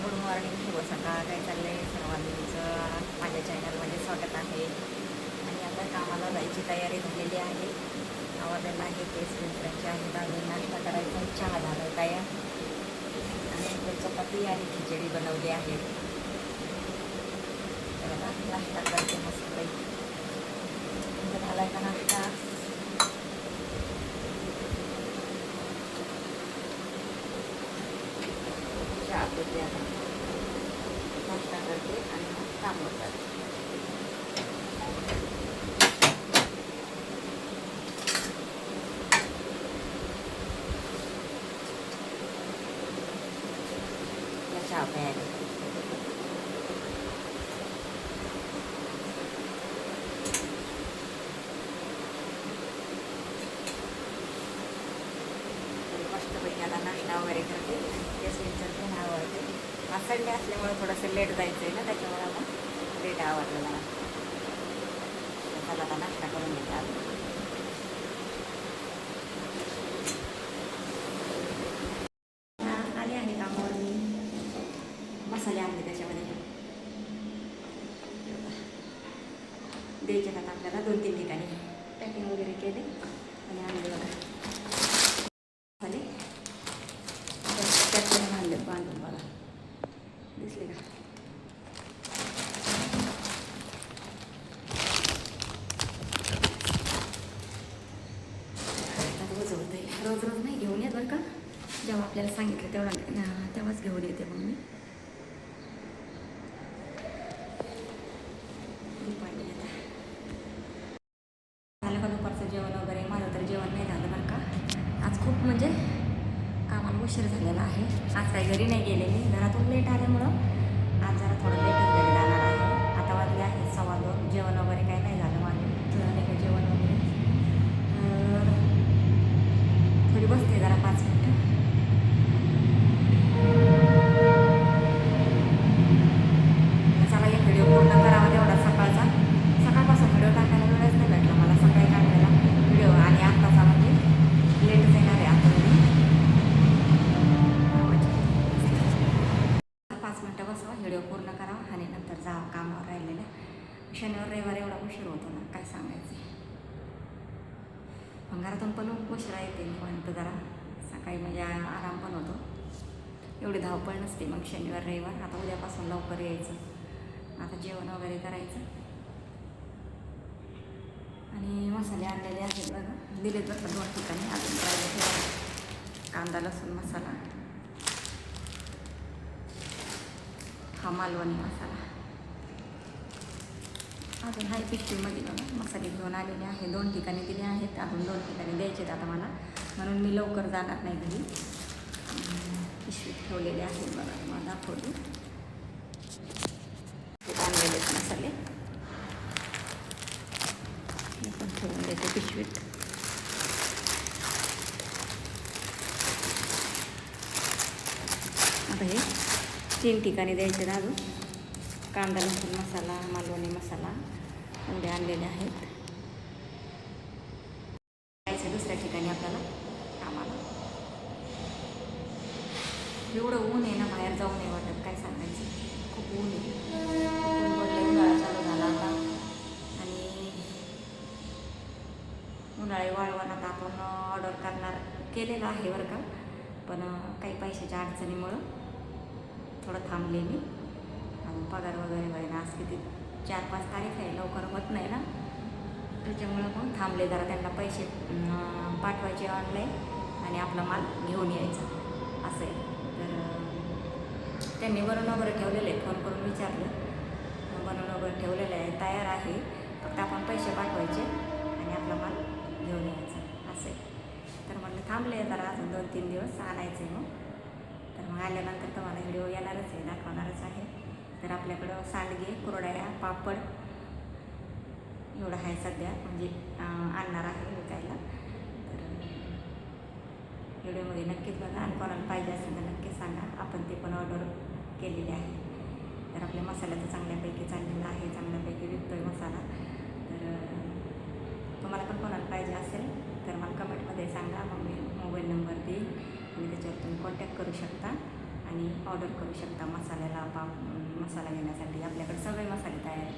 Good morning, शुभ सकाळ. काय चाललं आहे सर्वांचं? माझ्या चॅनलमध्ये स्वागत आहे. आणि आता कामाला जायची तयारी झालेली आहे. आवडलेला आहे, केस विंचरायचे आहेत, अजून नाश्ता करायचा, चहा झाला तयार आणि चपाती आणि खिचडी बनवली आहे. तर आता नाश्ता करते मस्तपैकी. झाला का नाश्ता? चहा पिते, आता नाश्ता करते आणि मग काम करते. चहा प्यायला मस्तपैकी आता नाश्ता वगैरे करते आणि केस विंचरते आणि आवडते. आज संडे असल्यामुळे थोडंसं लेट जायचं आहे ना, त्याच्यामुळे आता लेट आवडलं मला. चला आता नाश्ता करून घेतात. आले आहे कामावर मी. मसाले आणले त्याच्यामध्ये द्यायचे आता आपल्याला 2-3 ठिकाणी. पॅकिंग वगैरे केले आणि आणले बघा मसाले. पॅकिंग आणले बांधून बघा, दिसले का? रोज होते, रोज रोज नाही घेऊन येत बरं का. जेव्हा आपल्याला सांगितलं तेव्हाच घेऊन येते मग मी. झालं का दुपारचं जेवण वगैरे? माझं तर जेवण नाही झालं बरं का. आज खूप म्हणजे कामाला उशीर झालेला आहे. आज काही घरी नाही गेले मी, घरातून लेट आल्यामुळं आज जरा थोडं लेटच घरी जाणार आहे. आता वाजले आहे 2:15. जेवण वगैरे काही नाही झालं माझं. झालं का जेवण वगैरे? थोडी बसते जरा 5 मिनटं. चला एक व्हिडिओ पूर्ण करावा तेवढा सकाळचा. सकाळपासून व्हिडिओ टाकायला वेळच नाही भेटला मला. सकाळी काढलेला व्हिडिओ आणि आत्ताचा म्हणजे लेटच येणार आहे. आता 5 मिनटं बसावा, व्हिडिओ पूर्ण करावा आणि नंतर जावं कामावर राहिलेलं. शनिवार रविवार एवढा उशीर होतो ना, काय सांगायचं. पण घरातून पण उशिरा येते निवांत जरा. सकाळी म्हणजे आराम पण होतो, एवढी धावपळ नसते मग शनिवार रविवार. आता उद्यापासून लवकर यायचं. आता जेवण वगैरे करायचं आणि मसाले आणलेले आहेत बघा, दिलेत बघा 2 ठिकाणी. अजून राहिले कांदा लसूण मसाला, हा मालवणी मसाला. अजून हाय पिशवीमध्ये बघा मसाले घेऊन आलेले आहे. 2 ठिकाणी दिले आहेत, अजून 2 ठिकाणी द्यायचे आहेत आता मला, म्हणून मी लवकर जाणार नाही घरी. पिशवीत ठेवलेले आहेत बघा, मला दाखवले आणलेले मसाले. मी पण ठेवून देते पिशवीत. आता हे 3 ठिकाणी द्यायचे आहेत अजून. कांदा लसूण मसाला, मालवणी मसाला एवढे आणलेले आहेत. जायचं दुसऱ्या ठिकाणी आपल्याला कामाला. एवढं ऊन आहे ना, बाहेर जाऊ नाही वाटत, काय सांगायचं. खूप ऊन आहे. ऊन पडले, उन्हाळा चालू झाला आता आणि उन्हाळी वाळवण आता आपण ऑर्डर केलेलं आहे बरं का. पण काही पैशाच्या अडचणीमुळं थोडं थांबले मी. पगार वगैरे व्हायला आज किती 4-5 तारीख आहे, लवकर होत नाही ना, त्याच्यामुळं मग थांबले जरा. त्यांना पैसे पाठवायचे ऑनलाईन आणि आपला माल घेऊन यायचा असं आहे. तर त्यांनी बनवून वगैरे ठेवलेलं आहे, फोन करून विचारलं, बनवून वगैरे ठेवलेलं आहे, तयार आहे. फक्त आपण पैसे पाठवायचे आणि आपला माल घेऊन यायचा असं आहे. तर म्हटलं थांबले जरा अजून 2-3 दिवस आणायचं आहे मग. तर मग आल्यानंतर तुम्हाला व्हिडिओ येणारच आहे, दाखवणारच आहे. तर आपल्याकडं सांडगे, कुरड्या, पापड एवढं आहे सध्या, म्हणजे आणणार आहे विकायला. तर व्हिडिओमध्ये नक्कीच बघा आणि कोणाला पाहिजे असेल तर नक्कीच सांगा, आपण ते पण ऑर्डर केलेले आहे. तर आपल्या मसाल्याचं चांगल्यापैकी चाललेलं आहे, चांगल्यापैकी विकतो आहे मसाला. तर तुम्हाला पण कोणाला पाहिजे असेल तर मला कमेंटमध्ये सांगा, मग मी मोबाईल नंबर देईन आणि त्याच्यावर तुम्ही कॉन्टॅक्ट करू शकता आणि ऑर्डर करू शकता. मसाला घेण्यासाठी आपल्याकडे सगळे मसाले तयार आहेत.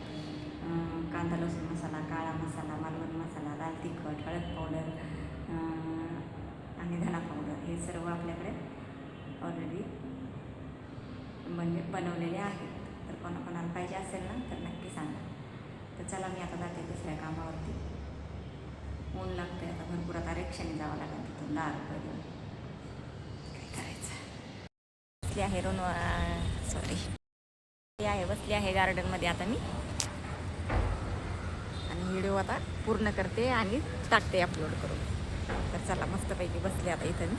कांदा लसूण मसाला, काळा मसाला, मालवणी मसाला, लाल तिखट, हळद पावडर आणि धना पावडर हे सर्व आपल्याकडे ऑलरेडी म्हणजे बनवलेले आहेत. तर कोणाकोणाला पाहिजे असेल ना तर नक्की सांगा. तर चला मी आता जाते दुसऱ्या कामावरती. ऊन लागतं आता भरपूर. आता रिक्षाने जावं लागेल तिथून 10 रुपये देऊन. काय करायचं. बसली आहे बसली आहे गार्डनमध्ये आता मी. आणि व्हिडिओ आता पूर्ण करते आणि टाकते अपलोड करून. तर चला मस्तपैकी बसले आता इथं मी.